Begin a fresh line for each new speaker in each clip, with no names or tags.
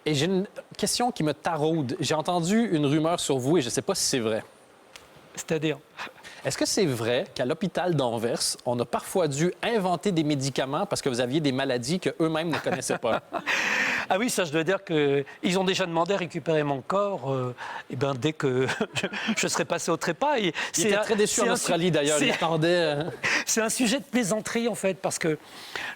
Et j'ai une question qui me taraude. J'ai entendu une rumeur sur vous et je ne sais pas si c'est vrai.
C'est-à-dire?
Est-ce que c'est vrai qu'à l'hôpital d'Anvers, on a parfois dû inventer des médicaments parce que vous aviez des maladies qu'eux-mêmes ne connaissaient pas?
Ah oui, ça, je dois dire qu'ils ont déjà demandé à récupérer mon corps dès que je serais passé au trépas. Et
Ils étaient très déçus en Australie, d'ailleurs. Ils attendaient...
C'est un sujet de plaisanterie, en fait, parce que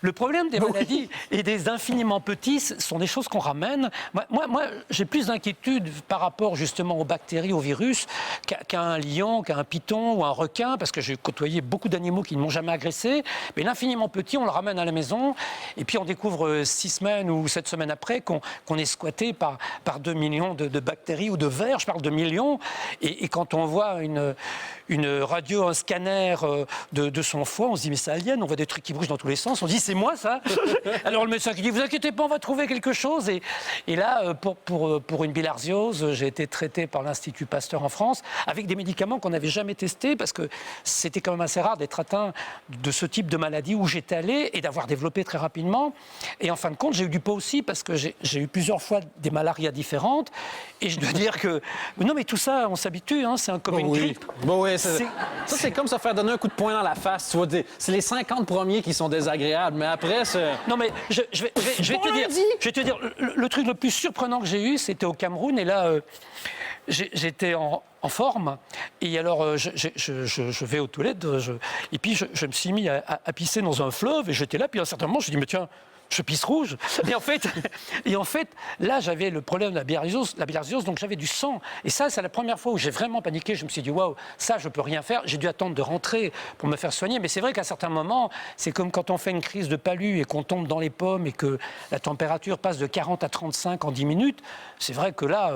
le problème des maladies et des infiniment petits sont des choses qu'on ramène. Moi j'ai plus d'inquiétude par rapport, justement, aux bactéries, aux virus, qu'à un lion, qu'à un python ou un requin, parce que j'ai côtoyé beaucoup d'animaux qui ne m'ont jamais agressé. Mais l'infiniment petit, on le ramène à la maison, et puis on découvre 6 semaines ou 7 semaines après qu'on est squatté par 2 millions de bactéries ou de vers, je parle de millions. Et quand on voit une radio, un scanner de son foie, on se dit mais c'est alien, on voit des trucs qui bougent dans tous les sens, on se dit c'est moi ça. Alors le médecin qui dit vous inquiétez pas, on va trouver quelque chose. Et là, pour une bilharziose, j'ai été traité par l'Institut Pasteur en France avec des médicaments qu'on n'avait jamais testés parce que c'était quand même assez rare d'être atteint de ce type de maladie où j'étais allé et d'avoir développé très rapidement. Et en fin de compte, j'ai eu du pot aussi parce que j'ai eu plusieurs fois des malarias différentes. Et je dois dire que non mais tout ça, on s'habitue, hein, c'est un comme une grippe.
Bon, oui, ça, c'est comme se faire donner un coup de poing dans la face. Tu vois, c'est les 50 premiers qui sont désagréables, mais après, c'est...
Non, mais je vais te dire, le truc le plus surprenant que j'ai eu, c'était au Cameroun. Et là, j'étais en forme. Et alors, je vais aux toilettes. Et puis, je me suis mis à pisser dans un fleuve. Et j'étais là. Puis à un certain moment, je me dis, mais tiens, je pisse rouge. Et en fait, là, j'avais le problème de la bilharziose, donc j'avais du sang. Et ça, c'est la première fois où j'ai vraiment paniqué. Je me suis dit, waouh, ça, je peux rien faire. J'ai dû attendre de rentrer pour me faire soigner. Mais c'est vrai qu'à certains moments, c'est comme quand on fait une crise de palu et qu'on tombe dans les pommes et que la température passe de 40 à 35 en 10 minutes. C'est vrai que là,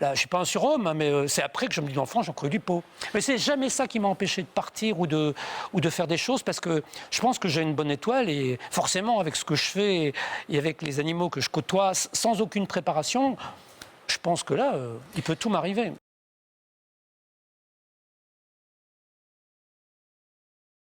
je ne suis pas un surhomme, hein, mais c'est après que je me dis, enfant, j'en creux du pot. Mais c'est jamais ça qui m'a empêché de partir ou de faire des choses, parce que je pense que j'ai une bonne étoile, et forcément, avec ce que je fais et avec les animaux que je côtoie, sans aucune préparation, je pense que là, il peut tout m'arriver.